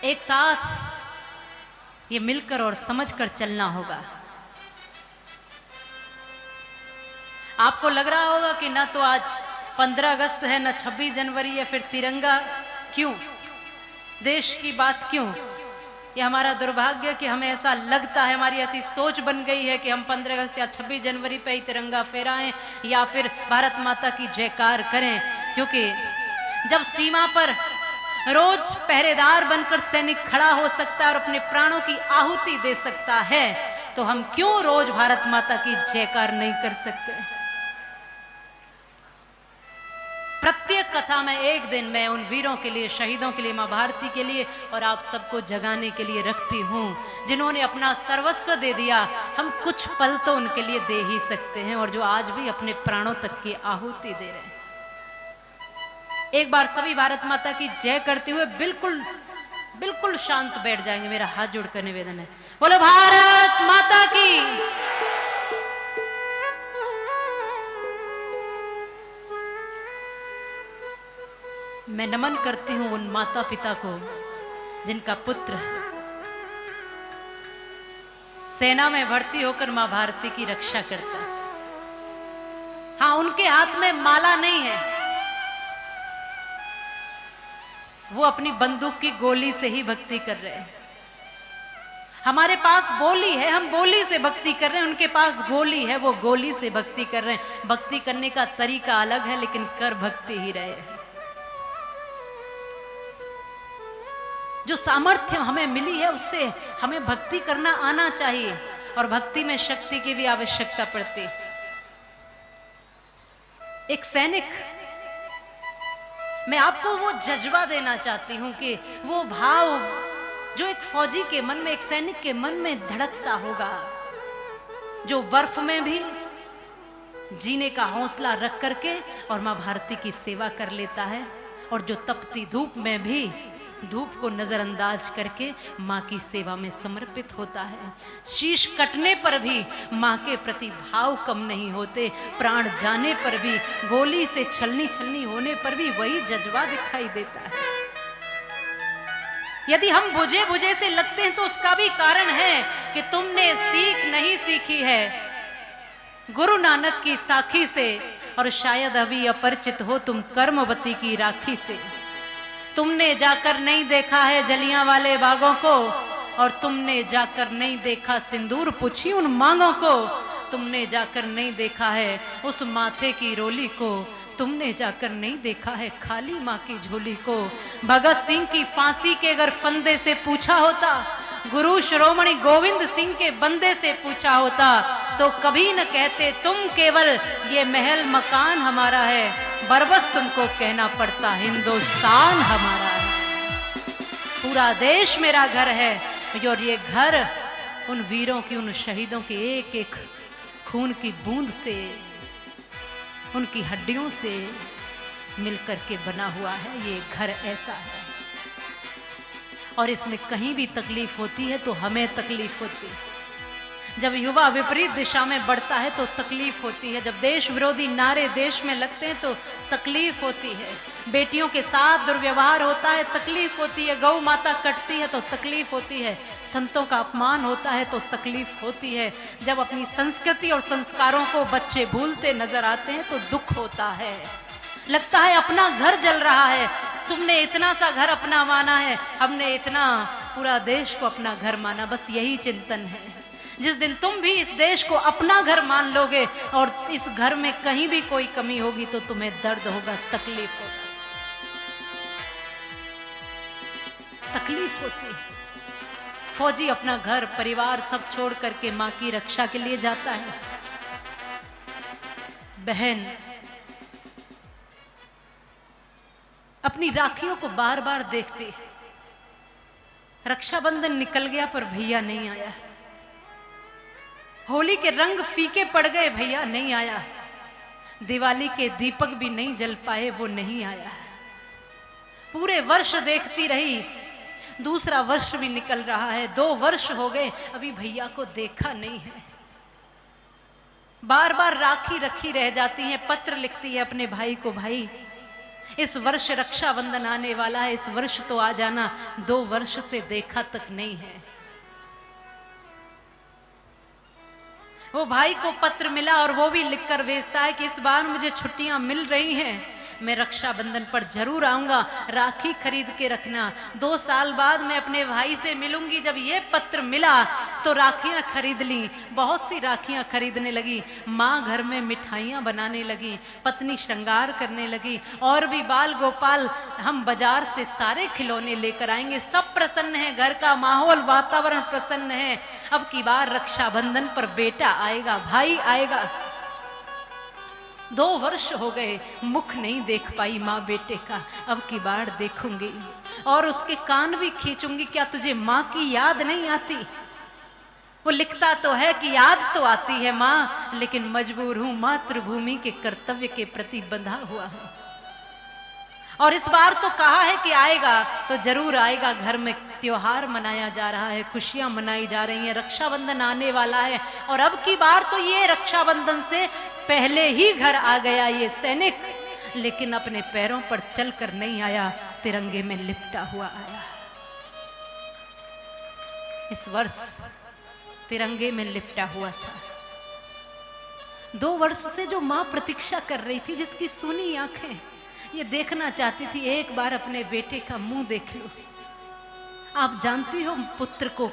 एक साथ ये मिलकर और समझकर चलना होगा। आपको लग रहा होगा कि ना तो आज 15 अगस्त है, ना 26 जनवरी है, फिर तिरंगा क्यों, देश की बात क्यों। ये हमारा दुर्भाग्य कि हमें ऐसा लगता है, हमारी ऐसी सोच बन गई है कि हम 15 अगस्त या 26 जनवरी पे ही तिरंगा फहराएं या फिर भारत माता की जयकार करें। क्योंकि जब सीमा पर रोज पहरेदार बनकर सैनिक खड़ा हो सकता है और अपने प्राणों की आहुति दे सकता है, तो हम क्यों रोज भारत माता की जयकार नहीं कर सकते। प्रत्येक कथा में एक दिन मैं उन वीरों के लिए, शहीदों के लिए, मां भारती के लिए और आप सबको जगाने के लिए रखती हूं, जिन्होंने अपना सर्वस्व दे दिया। हम कुछ पल तो उनके लिए दे ही सकते हैं, और जो आज भी अपने प्राणों तक की आहुति दे रहे हैं। एक बार सभी भारत माता की जय करते हुए बिल्कुल बिल्कुल शांत बैठ जाएंगे। मेरा हाथ जोड़कर निवेदन है, बोलो भारत माता की। मैं नमन करती हूं उन माता पिता को जिनका पुत्र सेना में भर्ती होकर मां भारती की रक्षा करता है। हाँ, उनके हाथ में माला नहीं है, वो अपनी बंदूक की गोली से ही भक्ति कर रहे हैं। हमारे पास बोली है, हम बोली से भक्ति कर रहे हैं, उनके पास गोली है, वो गोली से भक्ति कर रहे हैं। भक्ति करने का तरीका अलग है, लेकिन कर भक्ति ही रहे हैं। जो सामर्थ्य हमें मिली है उससे हमें भक्ति करना आना चाहिए, और भक्ति में शक्ति की भी आवश्यकता पड़ती। एक सैनिक, मैं आपको वो जज्बा देना चाहती हूं कि वो भाव जो एक फौजी के मन में, एक सैनिक के मन में धड़कता होगा, जो बर्फ में भी जीने का हौसला रख करके और मां भारती की सेवा कर लेता है, और जो तपती धूप में भी धूप को नजरअंदाज करके मां की सेवा में समर्पित होता है। शीश कटने पर भी मां के प्रति भाव कम नहीं होते, प्राण जाने पर भी, गोली से छलनी छलनी होने पर भी वही जज्बा दिखाई देता है। यदि हम बुझे बुझे से लगते हैं तो उसका भी कारण है कि तुमने सीख नहीं सीखी है गुरु नानक की साखी से, और शायद अभी अपरिचित हो तुम कर्मवती की राखी से। तुमने जाकर नहीं देखा है जलियांवाले बागों को, और तुमने जाकर नहीं देखा सिंदूर पूछी उन मांगों को। तुमने जाकर नहीं देखा है उस माथे की रोली को, तुमने जाकर नहीं देखा है खाली माँ की झोली को। भगत सिंह की फांसी के अगर फंदे से पूछा होता, गुरु शिरोमणि गोविंद सिंह के बंदे से पूछा होता, तो कभी न कहते तुम केवल ये महल मकान हमारा है, बरबस तुमको कहना पड़ता हिंदुस्तान हमारा है। पूरा देश मेरा घर है, और ये घर उन वीरों की, उन शहीदों की एक एक खून की बूंद से, उनकी हड्डियों से मिलकर के बना हुआ है। ये घर ऐसा है, और इसमें कहीं भी तकलीफ होती है तो हमें तकलीफ होती है। जब युवा विपरीत दिशा में बढ़ता है तो तकलीफ होती है। जब देश विरोधी नारे देश में लगते हैं तो तकलीफ होती है। बेटियों के साथ दुर्व्यवहार होता है, तकलीफ होती है। गौ माता कटती है तो तकलीफ होती है। संतों का अपमान होता है तो तकलीफ होती है। जब अपनी संस्कृति और संस्कारों को बच्चे भूलते नजर आते हैं तो दुख होता है। लगता है अपना घर जल रहा है, तुमने इतना सा घर अपना माना है, हमने इतना पूरा देश को अपना घर माना। बस यही चिंतन है। जिस दिन तुम भी इस देश को अपना घर मान लोगे और इस घर में कहीं भी कोई कमी होगी तो तुम्हें दर्द होगा, तकलीफ होगा, तकलीफ होती है। फौजी अपना घर परिवार सब छोड़ करके मां की रक्षा के लिए जाता है। बहन अपनी राखियों को बार बार देखती है। रक्षाबंधन निकल गया पर भैया नहीं आया। होली के रंग फीके पड़ गए, भैया नहीं आया। दिवाली के दीपक भी नहीं जल पाए, वो नहीं आया। पूरे वर्ष देखती रही, दूसरा वर्ष भी निकल रहा है, 2 वर्ष हो गए, अभी भैया को देखा नहीं है। बार बार राखी रखी रह जाती है, पत्र लिखती है अपने भाई को, भाई इस वर्ष रक्षाबंधन आने वाला है, इस वर्ष तो आ जाना, 2 वर्ष से देखा तक नहीं है। वो भाई को पत्र मिला और वो भी लिखकर भेजता है कि इस बार मुझे छुट्टियां मिल रही हैं, मैं रक्षाबंधन पर जरूर आऊंगा, राखी खरीद के रखना। 2 साल बाद मैं अपने भाई से मिलूंगी। जब ये पत्र मिला तो राखियां खरीद ली, बहुत सी राखियां खरीदने लगी। माँ घर में मिठाइयां बनाने लगी, पत्नी श्रृंगार करने लगी, और भी बाल गोपाल, हम बाजार से सारे खिलौने लेकर आएंगे। सब प्रसन्न है, घर का माहौल वातावरण प्रसन्न है। अब की बार रक्षाबंधन पर बेटा आएगा, भाई आएगा। 2 वर्ष हो गए, मुख नहीं देख पाई माँ बेटे का, अब की बार देखूंगी और उसके कान भी खींचूंगी। क्या तुझे माँ की याद नहीं आती? वो लिखता तो है कि याद तो आती है माँ, लेकिन मजबूर हूं, मातृभूमि के कर्तव्य के प्रति बंधा हुआ हूं। और इस बार तो कहा है कि आएगा तो जरूर आएगा। घर में त्योहार मनाया जा रहा है, खुशियां मनाई जा रही हैं, रक्षाबंधन आने वाला है। और अब की बार तो ये रक्षाबंधन से पहले ही घर आ गया ये सैनिक, लेकिन अपने पैरों पर चलकर नहीं आया, तिरंगे में लिपटा हुआ आया। इस वर्ष तिरंगे में लिपटा हुआ था। 2 वर्ष से जो मां प्रतीक्षा कर रही थी, जिसकी सुनी आंखें ये देखना चाहती थी, एक बार अपने बेटे का मुंह देख लो। आप जानती हो पुत्र को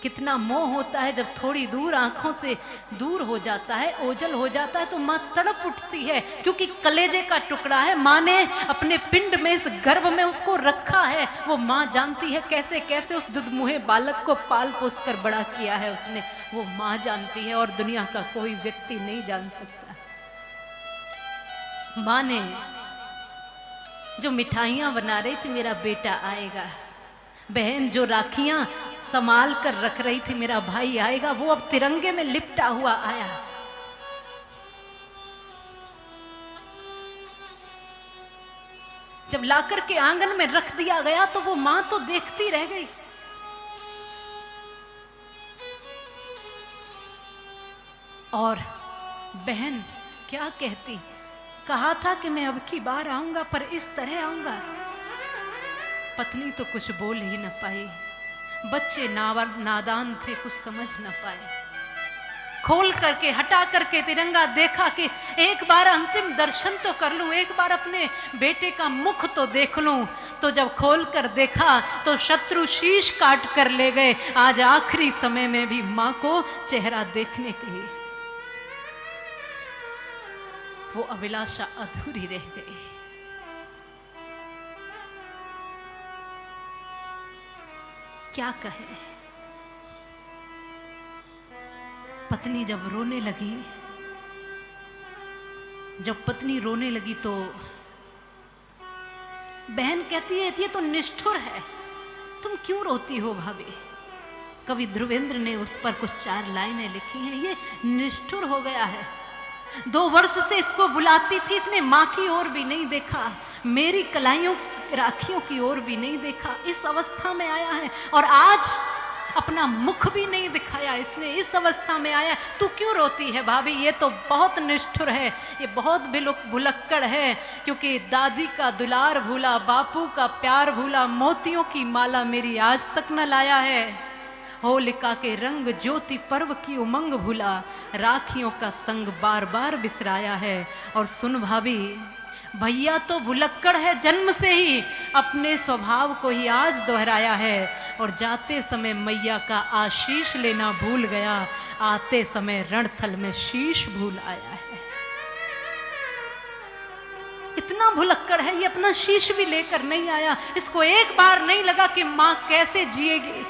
कितना मोह होता है, जब थोड़ी दूर आंखों से दूर हो जाता है, ओझल हो जाता है, तो मां तड़प उठती है, क्योंकि कलेजे का टुकड़ा है। मां ने अपने पिंड में, इस गर्भ में उसको रखा है। वो मां जानती है कैसे कैसे उस दुधमुहे बालक को पाल पोस कर बड़ा किया है उसने। वो मां जानती है और दुनिया का कोई व्यक्ति नहीं जान सकता। मां ने जो मिठाइयां बना रही थी, मेरा बेटा आएगा, बहन जो राखियां संभाल कर रख रही थी, मेरा भाई आएगा, वो अब तिरंगे में लिपटा हुआ आया। जब लाकर के आंगन में रख दिया गया तो वो मां तो देखती रह गई। और बहन क्या कहती, कहा था कि मैं अब की बार आऊंगा, पर इस तरह आऊंगा। पत्नी तो कुछ बोल ही न पाई, बच्चे नादान थे, कुछ समझ न पाए। खोल करके, हटा करके तिरंगा देखा कि एक बार अंतिम दर्शन तो कर लूं, एक बार अपने बेटे का मुख तो देख लूं। तो जब खोल कर देखा तो शत्रु शीश काट कर ले गए। आज आखिरी समय में भी मां को चेहरा देखने के लिए वो अभिलाषा अधूरी रह गई। क्या कहे? पत्नी जब रोने लगी, तो बहन कहती है ये तो निष्ठुर है, तुम क्यों रोती हो भाभी? कवि ध्रुवेंद्र ने उस पर कुछ 4 लाइनें लिखी हैं। ये निष्ठुर हो गया है। 2 वर्ष से इसको बुलाती थी, इसने माँ की ओर भी नहीं देखा, मेरी कलाइयों राखियों की ओर भी नहीं देखा। इस अवस्था में आया है और आज अपना मुख भी नहीं दिखाया इसने, इस अवस्था में आया। तू क्यों रोती है भाभी? ये तो बहुत निष्ठुर है, ये बहुत भुलक्कड़ है, क्योंकि दादी का दुलार भूला, बापू का प्यार भूला, मोतियों की माला मेरी आज तक न लाया है, होलिका के रंग ज्योति पर्व की उमंग भूला, राखियों का संग बार बार बिसराया है। और सुन भाभी, भैया तो भुलक्कड़ है जन्म से ही, अपने स्वभाव को ही आज दोहराया है। और जाते समय मैया का आशीष लेना भूल गया, आते समय रणथल में शीश भूल आया है। इतना भुलक्कड़ है, ये अपना शीश भी लेकर नहीं आया। इसको एक बार नहीं लगा कि मां कैसे जिएगी।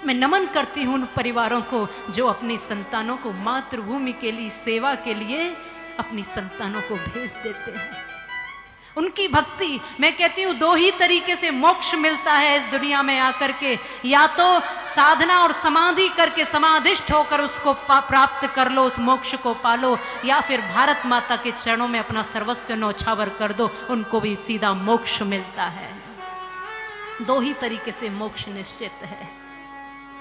मैं नमन करती हूं उन परिवारों को जो अपनी संतानों को मातृभूमि के लिए, सेवा के लिए अपनी संतानों को भेज देते हैं। उनकी भक्ति, मैं कहती हूँ 2 ही तरीके से मोक्ष मिलता है इस दुनिया में आकर के, या तो साधना और समाधि करके समाधिष्ठ होकर उसको प्राप्त कर लो, उस मोक्ष को पालो, या फिर भारत माता के चरणों में अपना सर्वस्व न्यौछावर कर दो, उनको भी सीधा मोक्ष मिलता है। 2 ही तरीके से मोक्ष निश्चित है।